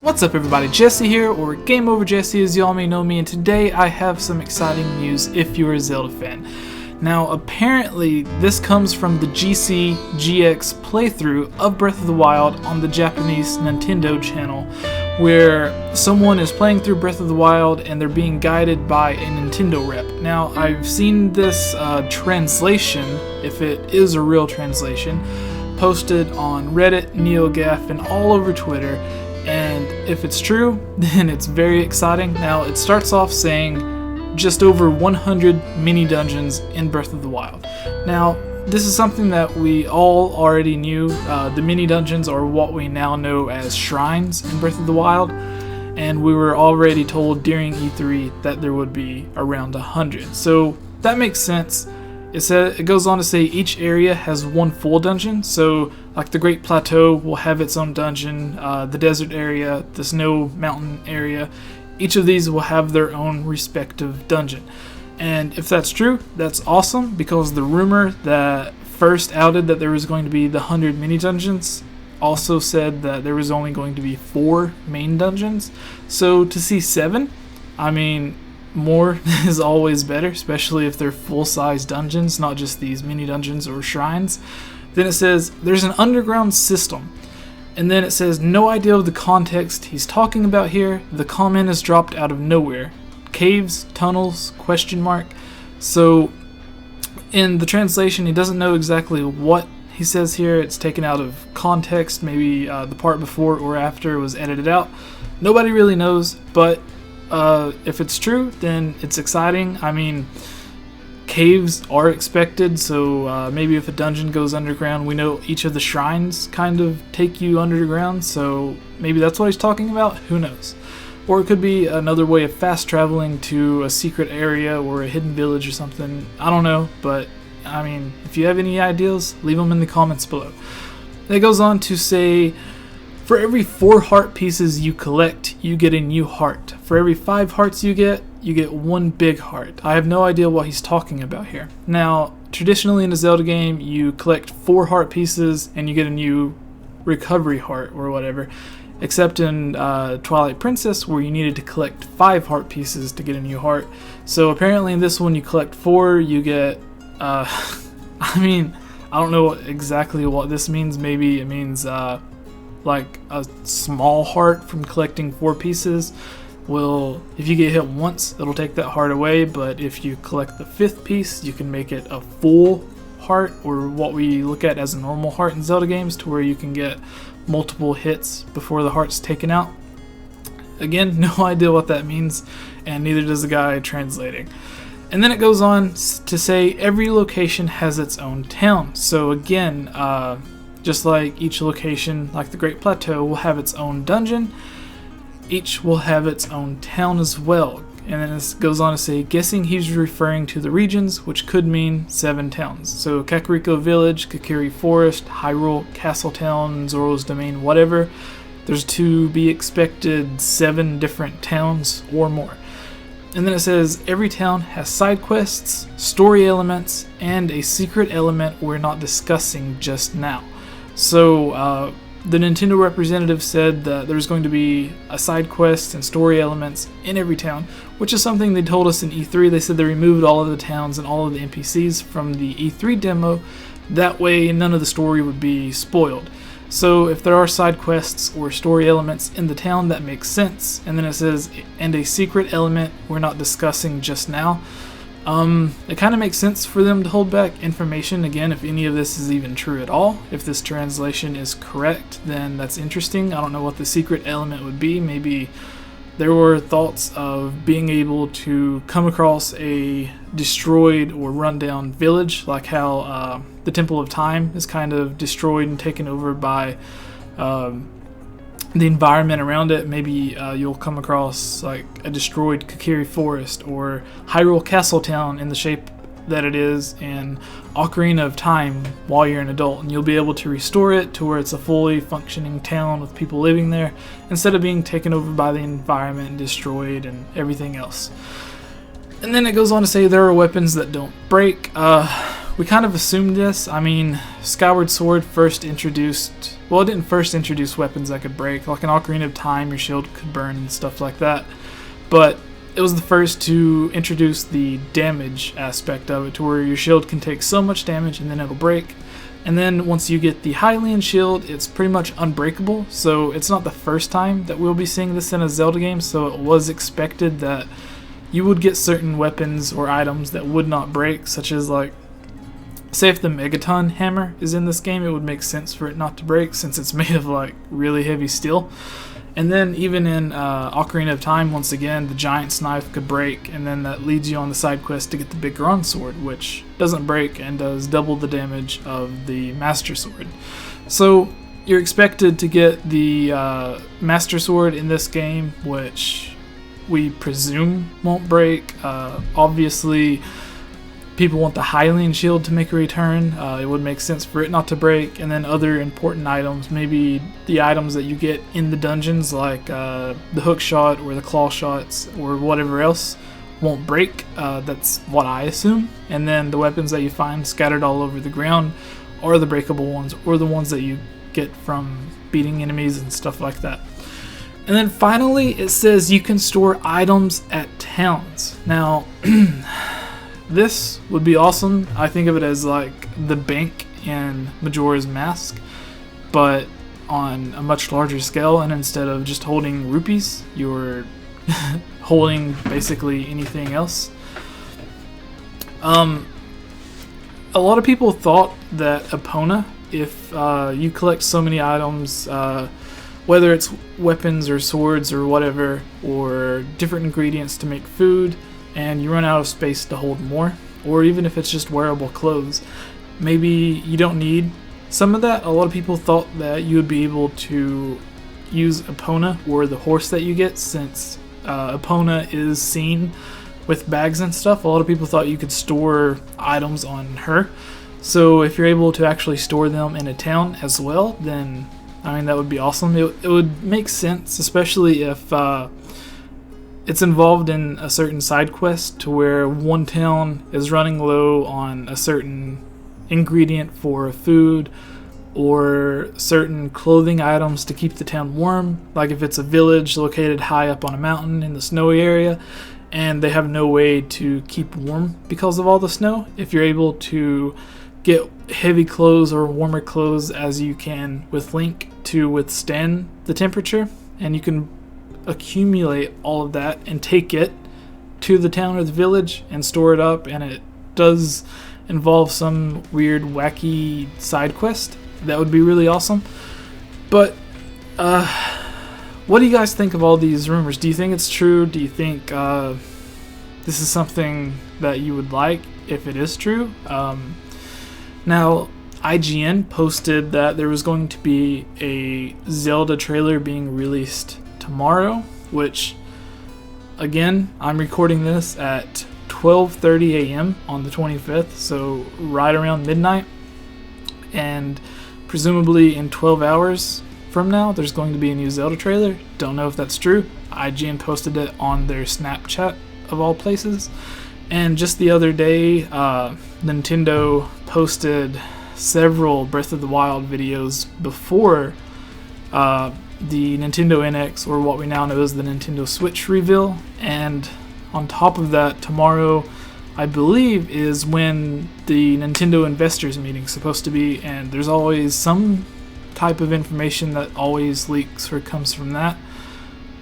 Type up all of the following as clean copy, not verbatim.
What's up everybody, Jesse here, or Game Over Jesse as y'all may know me, and today I have some exciting news if you're a Zelda fan. Now apparently this comes from the GCGX playthrough of Breath of the Wild on the Japanese Nintendo channel, where someone is playing through Breath of the Wild and they're being guided by a Nintendo rep. Now I've seen this translation, if it is a real translation, posted on Reddit, NeoGAF, and all over Twitter. And if it's true, then it's very exciting. Now, it starts off saying just over 100 mini dungeons in Breath of the Wild. Now, this is something that we all already knew. The mini dungeons are what we now know as shrines in Breath of the Wild. And we were already told during E3 that there would be around 100. So that makes sense. It goes on to say each area has one full dungeon, so like the Great Plateau will have its own dungeon, the desert area, the snow mountain area, each of these will have their own respective dungeon. And if that's true, that's awesome, because the rumor that first outed that there was going to be the 100 mini dungeons also said that there was only going to be 4 main dungeons. So to see 7, I mean, more is always better, especially if they're full-size dungeons, not just these mini dungeons or shrines. Then it says there's an underground system, and then it says no idea of the context he's talking about here. The comment is dropped out of nowhere. Caves, tunnels, question mark. So in the translation he doesn't know exactly what he says here. It's taken out of context. Maybe the part before or after was edited out. Nobody really knows, but if it's true, then it's exciting. I mean, caves are expected, so maybe if a dungeon goes underground, we know each of the shrines kind of take you underground, so maybe that's what he's talking about. Who knows? Or it could be another way of fast traveling to a secret area or a hidden village or something. I don't know, but I mean, if you have any ideas, leave them in the comments below. It goes on to say, for every 4 heart pieces you collect, you get a new heart. For every 5 hearts you get 1 big heart. I have no idea what he's talking about here. Now, traditionally in a Zelda game, you collect 4 heart pieces and you get a new recovery heart or whatever. Except in Twilight Princess, where you needed to collect 5 heart pieces to get a new heart. So apparently in this one you collect 4, you get, I mean, I don't know exactly what this means. Maybe it means, like a small heart from collecting 4 pieces. Well, if you get hit once, it'll take that heart away, but if you collect the 5th piece, you can make it a full heart, or what we look at as a normal heart in Zelda games, to where you can get multiple hits before the heart's taken out. Again, no idea what that means, and neither does the guy translating. And then it goes on to say every location has its own town. So again, just like each location, like the Great Plateau, will have its own dungeon, each will have its own town as well. And then it goes on to say, guessing he's referring to the regions, which could mean 7 towns. So Kakariko Village, Kakiri Forest, Hyrule, Castletown, Zoro's Domain, whatever. There's to be expected 7 different towns or more. And then it says every town has side quests, story elements, and a secret element we're not discussing just now. So the Nintendo representative said that there's going to be a side quest and story elements in every town, which is something they told us in E3. They said they removed all of the towns and all of the NPCs from the E3 demo. That way none of the story would be spoiled. So if there are side quests or story elements in the town, that makes sense. And then it says, and a secret element we're not discussing just now. It kind of makes sense for them to hold back information. Again, if any of this is even true at all, if this translation is correct, then that's interesting. I don't know what the secret element would be. Maybe there were thoughts of being able to come across a destroyed or rundown village, like how the Temple of Time is kind of destroyed and taken over by the environment around it. Maybe you'll come across like a destroyed Kakiri Forest or Hyrule Castletown in the shape that it is in Ocarina of Time while you're an adult, and you'll be able to restore it to where it's a fully functioning town with people living there, instead of being taken over by the environment and destroyed and everything else. And then it goes on to say there are weapons that don't break. we kind of assumed this. I mean, Skyward Sword first introduced, well, it didn't first introduce weapons that could break. Like in Ocarina of Time, your shield could burn and stuff like that. But it was the first to introduce the damage aspect of it, to where your shield can take so much damage and then it'll break. And then once you get the Hylian shield, it's pretty much unbreakable. So it's not the first time that we'll be seeing this in a Zelda game, so it was expected that you would get certain weapons or items that would not break, such as, like, say if the Megaton hammer is in this game, it would make sense for it not to break since it's made of like really heavy steel. And then even in Ocarina of Time, once again, the Giant's Knife could break, and then that leads you on the side quest to get the Big Goron Sword, which doesn't break and does double the damage of the Master Sword. So you're expected to get the Master Sword in this game, which we presume won't break. Obviously, people want the Hylian shield to make a return. It would make sense for it not to break. And then other important items, maybe the items that you get in the dungeons, like the hook shot or the claw shots or whatever else, won't break. That's what I assume. And then the weapons that you find scattered all over the ground are the breakable ones, or the ones that you get from beating enemies and stuff like that. And then finally, it says you can store items at towns. Now, this would be awesome. I think of it as like the bank in Majora's Mask, but on a much larger scale, and instead of just holding rupees, you're holding basically anything else. A lot of people thought that Epona, if you collect so many items, whether it's weapons or swords or whatever, or different ingredients to make food, and you run out of space to hold more, or even if it's just wearable clothes, maybe you don't need some of that. A lot of people thought that you would be able to use Epona, or the horse that you get, since Epona is seen with bags and stuff. A lot of people thought you could store items on her. So if you're able to actually store them in a town as well, then I mean, that would be awesome. It would make sense, especially if it's involved in a certain side quest to where one town is running low on a certain ingredient for food or certain clothing items to keep the town warm. Like if it's a village located high up on a mountain in the snowy area and they have no way to keep warm because of all the snow, if you're able to get heavy clothes or warmer clothes as you can with Link to withstand the temperature, and you can accumulate all of that and take it to the town or the village and store it up, and it does involve some weird wacky side quest, that would be really awesome. But what do you guys think of all these rumors? Do you think it's true? Do you think this is something that you would like if it is true? Now, IGN posted that there was going to be a Zelda trailer being released tomorrow, which, again, I'm recording this at 12:30 a.m. on the 25th, so right around midnight, and presumably in 12 hours from now there's going to be a new Zelda trailer. Don't know if that's true. IGN posted it on their Snapchat of all places. And just the other day, Nintendo posted several Breath of the Wild videos before the Nintendo NX, or what we now know as the Nintendo Switch reveal. And on top of that, tomorrow, I believe, is when the Nintendo Investors meeting is supposed to be, and there's always some type of information that always leaks or comes from that.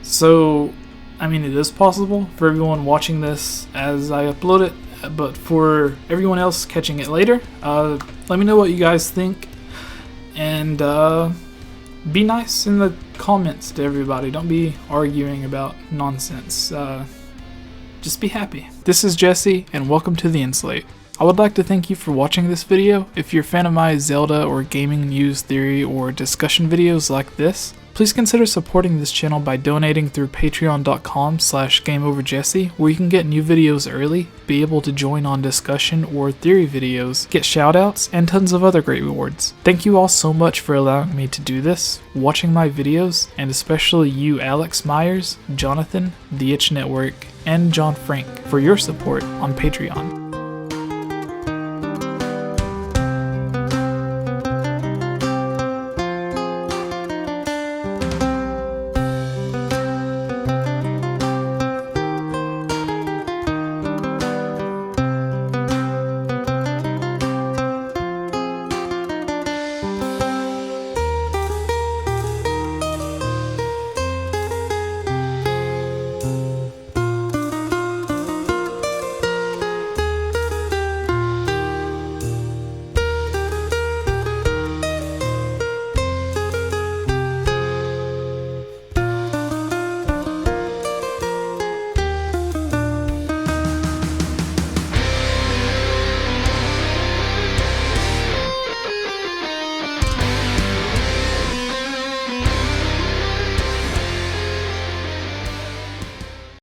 So, I mean, it is possible for everyone watching this as I upload it, but for everyone else catching it later, let me know what you guys think, and be nice in the comments to everybody. Don't be arguing about nonsense. Just be happy. This is Jesse, and welcome to the Inslate. I would like to thank you for watching this video. If you're a fan of my Zelda or gaming news, theory, or discussion videos like this, please consider supporting this channel by donating through patreon.com/GameOverJesse, where you can get new videos early, be able to join on discussion or theory videos, get shoutouts, and tons of other great rewards. Thank you all so much for allowing me to do this, watching my videos, and especially you Alex Myers, Jonathan, The Itch Network, and John Frank for your support on Patreon.